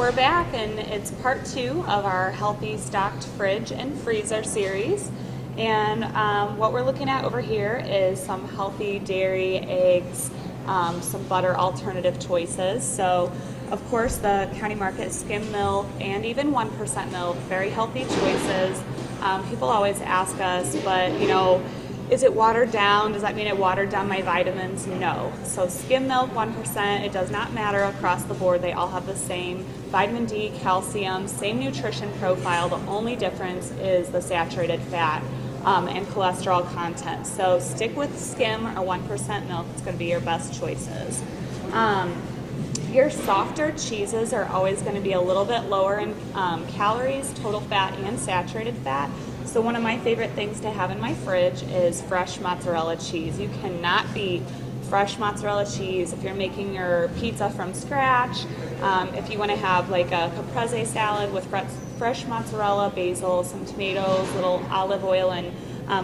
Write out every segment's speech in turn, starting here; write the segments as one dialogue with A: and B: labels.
A: we're back, and it's part 2 of our Healthy Stocked Fridge and Freezer series. And what we're looking at over here is some healthy dairy, eggs, some butter alternative choices. So, of course, the County Market skim milk and even 1% milk, very healthy choices. People always ask us, but is it watered down? Does that mean it watered down my vitamins? No. So skim milk, 1%, it does not matter across the board. They all have the same vitamin D, calcium, same nutrition profile. The only difference is the saturated fat and cholesterol content. So stick with skim or 1% milk. It's going to be your best choices. Your softer cheeses are always going to be a little bit lower in calories, total fat, and saturated fat. So one of my favorite things to have in my fridge is fresh mozzarella cheese. You cannot beat fresh mozzarella cheese if you're making your pizza from scratch. If you want to have like a caprese salad with fresh mozzarella, basil, some tomatoes, little olive oil, and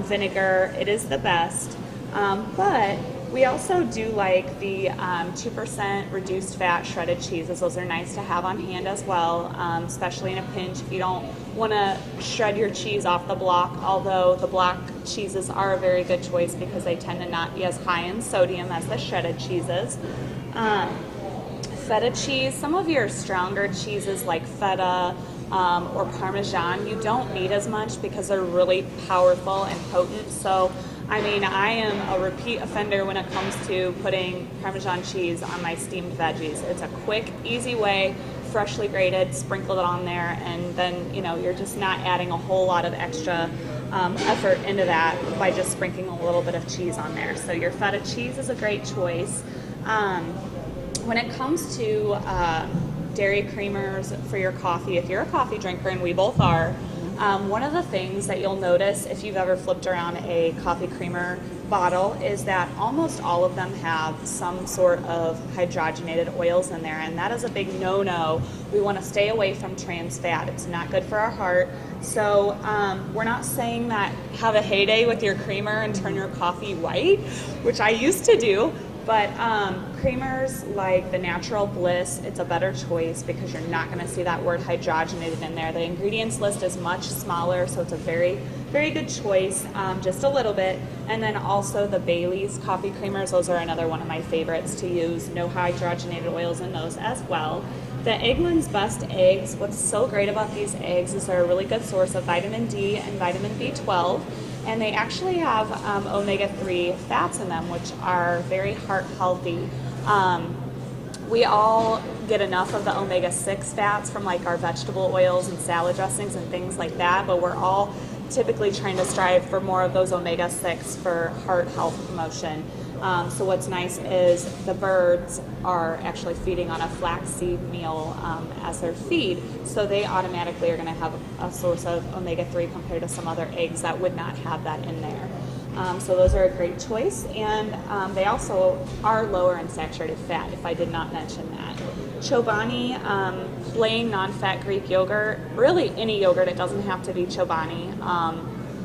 A: vinegar, it is the best. But we also do like the 2% reduced fat shredded cheeses. Those are nice to have on hand as well, especially in a pinch if you don't want to shred your cheese off the block, although the block cheeses are a very good choice because they tend to not be as high in sodium as the shredded cheeses. Feta cheese, some of your stronger cheeses like feta or Parmesan, you don't need as much because they're really powerful and potent. So I am a repeat offender when it comes to putting Parmesan cheese on my steamed veggies. It's a quick, easy way, freshly grated, sprinkle it on there, and then you're just not adding a whole lot of extra effort into that by just sprinkling a little bit of cheese on there. So your feta cheese is a great choice. When it comes to dairy creamers for your coffee, if you're a coffee drinker, and we both are, one of the things that you'll notice if you've ever flipped around a coffee creamer bottle is that almost all of them have some sort of hydrogenated oils in there, and that is a big no-no. We want to stay away from trans fat. It's not good for our heart. So we're not saying that have a heyday with your creamer and turn your coffee white, which I used to do. But creamers like the Natural Bliss, it's a better choice because you're not going to see that word hydrogenated in there. The ingredients list is much smaller, so it's a very, very good choice, just a little bit. And then also the Bailey's coffee creamers, those are another one of my favorites to use. No hydrogenated oils in those as well. The Eggland's Best Eggs, what's so great about these eggs is they're a really good source of vitamin D and vitamin B12. And they actually have omega-3 fats in them, which are very heart healthy. We all get enough of the omega-6 fats from like our vegetable oils and salad dressings and things like that, but we're all typically trying to strive for more of those omega-6 for heart health promotion. So what's nice is the birds are actually feeding on a flaxseed meal as their feed, so they automatically are going to have a source of omega-3 compared to some other eggs that would not have that in there. So those are a great choice, and they also are lower in saturated fat, if I did not mention that. Chobani, plain non-fat Greek yogurt, really any yogurt, it doesn't have to be Chobani.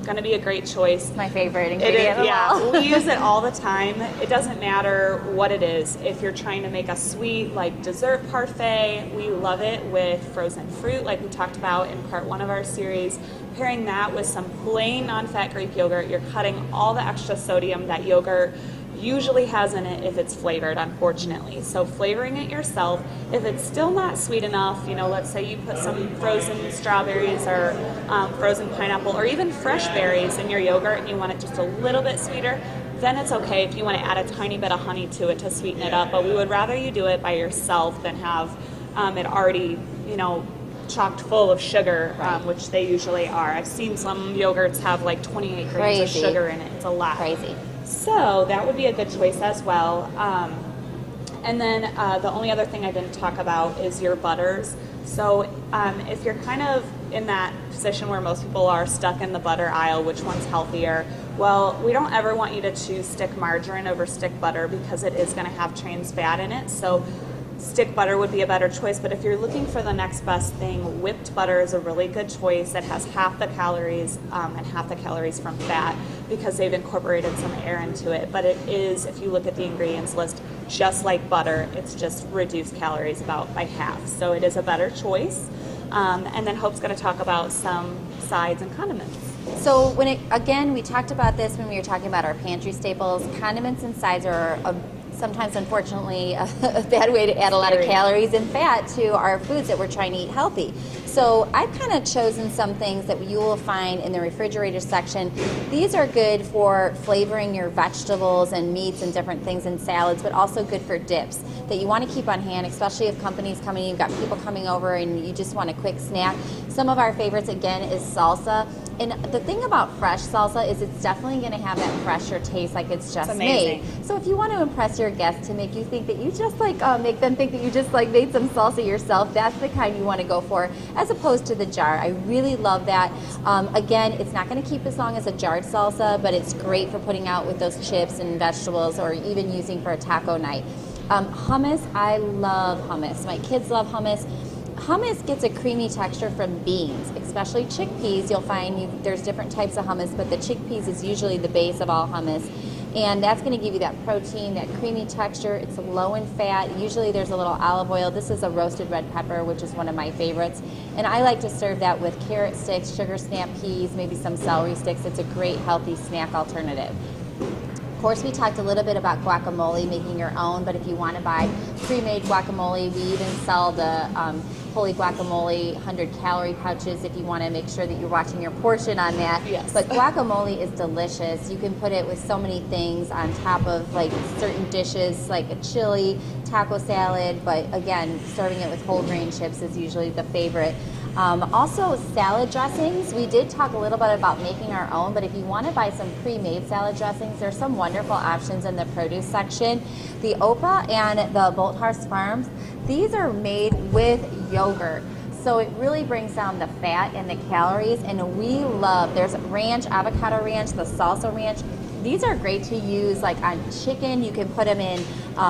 A: Going to be a great choice.
B: My favorite ingredient.
A: Yeah, we use it all the time. It doesn't matter what it is. If you're trying to make a sweet like dessert parfait, we love it with frozen fruit like we talked about in part 1 of our series. Pairing that with some plain non-fat Greek yogurt, you're cutting all the extra sodium that yogurt usually has in it if it's flavored, unfortunately. So flavoring it yourself. If it's still not sweet enough, let's say you put some frozen strawberries or frozen pineapple or even fresh berries in your yogurt and you want it just a little bit sweeter, then it's okay if you want to add a tiny bit of honey to it to sweeten it up. But we would rather you do it by yourself than have it already, chocked full of sugar, which they usually are. I've seen some yogurts have like 28 grams of sugar in it. It's a lot.
B: Crazy.
A: So that would be a good choice as well. And then the only other thing I didn't talk about is your butters. So if you're kind of in that position where most people are stuck in the butter aisle, which one's healthier? Well, we don't ever want you to choose stick margarine over stick butter because it is going to have trans fat in it. So stick butter would be a better choice, but if you're looking for the next best thing, whipped butter is a really good choice. It has half the calories and half the calories from fat because they've incorporated some air into it. But it is, if you look at the ingredients list, just like butter, it's just reduced calories about by half. So it is a better choice. And then Hope's going to talk about some sides and condiments.
B: So again, we talked about this when we were talking about our pantry staples. Condiments and sides are sometimes, unfortunately, a bad way to add a lot of calories and fat to our foods that we're trying to eat healthy. So I've kind of chosen some things that you will find in the refrigerator section. These are good for flavoring your vegetables and meats and different things in salads, but also good for dips that you want to keep on hand, especially if companies coming, you've got people coming over and you just want a quick snack. Some of our favorites, again, is salsa. And the thing about fresh salsa is it's definitely going to have that fresher taste, like it's just made. So if you want to impress your guests to make you think that you just like, make them think that you just like made some salsa yourself, that's the kind you want to go for, as opposed to the jar. I really love that. Again, it's not going to keep as long as a jarred salsa, but it's great for putting out with those chips and vegetables, or even using for a taco night. Hummus, I love hummus. My kids love hummus. Hummus gets a creamy texture from beans, especially chickpeas. You'll find there's different types of hummus, but the chickpeas is usually the base of all hummus. And that's going to give you that protein, that creamy texture. It's low in fat. Usually there's a little olive oil. This is a roasted red pepper, which is one of my favorites. And I like to serve that with carrot sticks, sugar snap peas, maybe some celery sticks. It's a great healthy snack alternative. Of course, we talked a little bit about guacamole, making your own, but if you want to buy pre-made guacamole, we even sell the Holy Guacamole 100-calorie pouches if you want to make sure that you're watching your portion on that.
A: Yes.
B: But guacamole is delicious. You can put it with so many things on top of like certain dishes, like a chili, taco salad, but again, serving it with whole grain chips is usually the favorite. Also, salad dressings. We did talk a little bit about making our own, but if you want to buy some pre-made salad dressings, there's some wonderful options in the produce section. The Oprah and the Bolthouse Farms, these are made with yogurt. So it really brings down the fat and the calories, and we love, there's ranch, avocado ranch, the salsa ranch. These are great to use like on chicken. You can put them in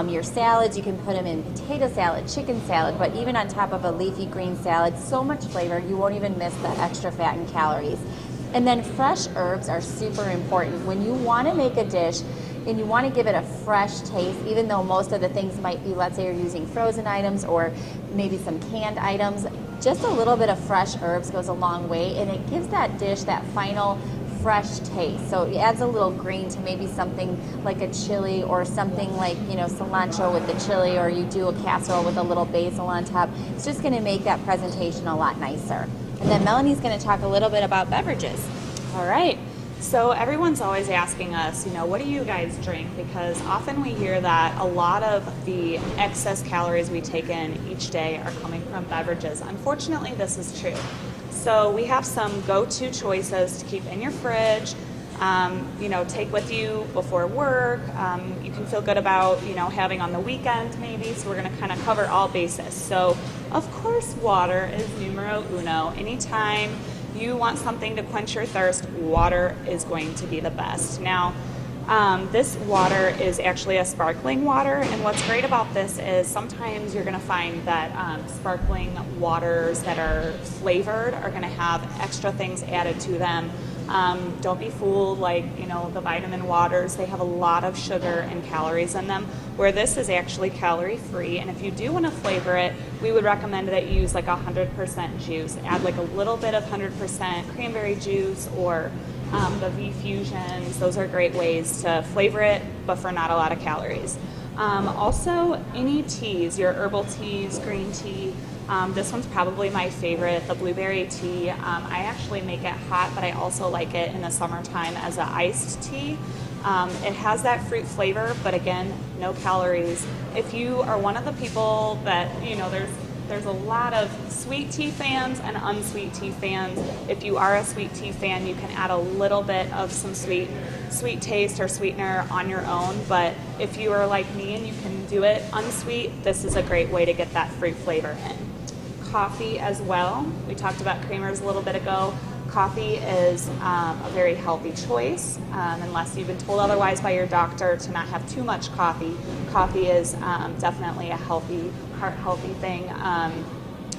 B: your salads. You can put them in potato salad, chicken salad, but even on top of a leafy green salad, so much flavor. You won't even miss the extra fat and calories. And then fresh herbs are super important. When you want to make a dish and you want to give it a fresh taste, even though most of the things might be, let's say you're using frozen items or maybe some canned items, just a little bit of fresh herbs goes a long way, and it gives that dish that final fresh taste. So it adds a little green to maybe something like a chili, or something like, you know, cilantro with the chili, or you do a casserole with a little basil on top. It's just going to make that presentation a lot nicer. And then Melanie's going to talk a little bit about beverages.
A: All right. So everyone's always asking us, you know, what do you guys drink? Because often we hear that a lot of the excess calories we take in each day are coming from beverages. Unfortunately, this is true. So we have some go-to choices to keep in your fridge, you know, take with you before work. You can feel good about, you know, having on the weekend maybe. So we're going to kind of cover all bases. So of course, water is numero uno. Anytime you want something to quench your thirst, water is going to be the best. Now, this water is actually a sparkling water, and what's great about this is sometimes you're going to find that sparkling waters that are flavored are going to have extra things added to them. Don't be fooled, like, you know, the vitamin waters, they have a lot of sugar and calories in them, where this is actually calorie free. And if you do want to flavor it, we would recommend that you use like 100% juice. Add like a little bit of 100% cranberry juice, or the V Fusions. Those are great ways to flavor it, but for not a lot of calories. Also, any teas, your herbal teas, green tea. This one's probably my favorite, the blueberry tea. I actually make it hot, but I also like it in the summertime as an iced tea. It has that fruit flavor, but again, no calories. If you are one of the people that, you know, there's a lot of sweet tea fans and unsweet tea fans. If you are a sweet tea fan, you can add a little bit of some sweet taste or sweetener on your own. But if you are like me and you can do it unsweet, this is a great way to get that fruit flavor in. Coffee as well. We talked about creamers a little bit ago. Coffee is a very healthy choice, unless you've been told otherwise by your doctor to not have too much coffee. Coffee is definitely a heart-healthy thing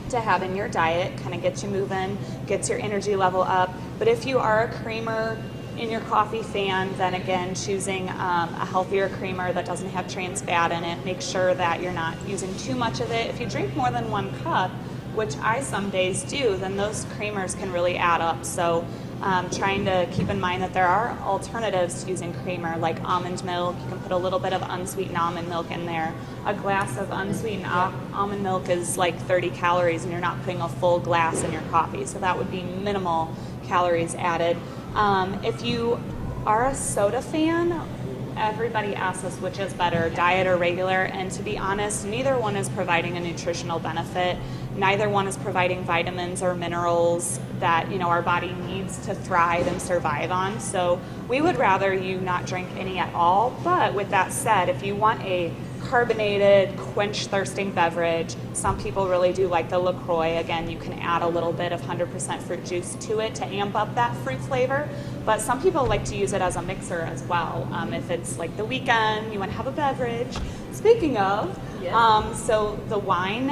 A: to have in your diet. Kind of gets you moving, gets your energy level up. But if you are a creamer in your coffee fan, then again, choosing a healthier creamer that doesn't have trans fat in it. Make sure that you're not using too much of it. If you drink more than 1 cup, which I some days do, then those creamers can really add up. So trying to keep in mind that there are alternatives to using creamer, like almond milk. You can put a little bit of unsweetened almond milk in there. A glass of unsweetened almond milk is like 30 calories, and you're not putting a full glass in your coffee. So that would be minimal calories added. If you are a soda fan, everybody asks us which is better, diet or regular, and to be honest, neither one is providing a nutritional benefit. Neither one is providing vitamins or minerals that our body needs to thrive and survive on. So we would rather you not drink any at all. But with that said, if you want a carbonated, quench-thirsting beverage, some people really do like the LaCroix. Again, you can add a little bit of 100% fruit juice to it to amp up that fruit flavor. But some people like to use it as a mixer as well. If it's like the weekend, you want to have a beverage. Speaking of, so the wine,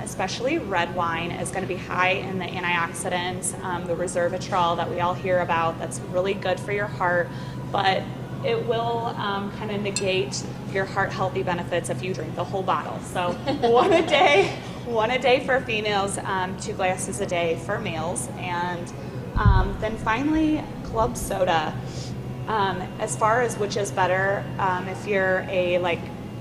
A: especially red wine, is going to be high in the antioxidants, the resveratrol that we all hear about. That's really good for your heart, but it will kind of negate your heart healthy benefits if you drink the whole bottle. So one a day for females, 2 glasses a day for males, and then finally club soda. As far as which is better, if you're a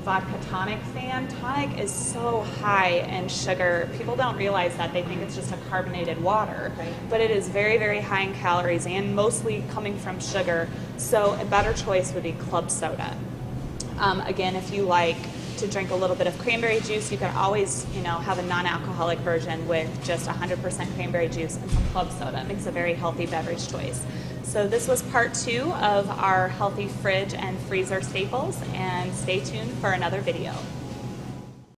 A: vodka tonic fan, tonic is so high in sugar. People don't realize that. They think it's just a carbonated water, but it is very, very high in calories and mostly coming from sugar. So a better choice would be club soda. Again, if you like to drink a little bit of cranberry juice, you can always, have a non-alcoholic version with just 100% cranberry juice and some club soda. It makes a very healthy beverage choice. So this was part 2 of our healthy fridge and freezer staples, and stay tuned for another video.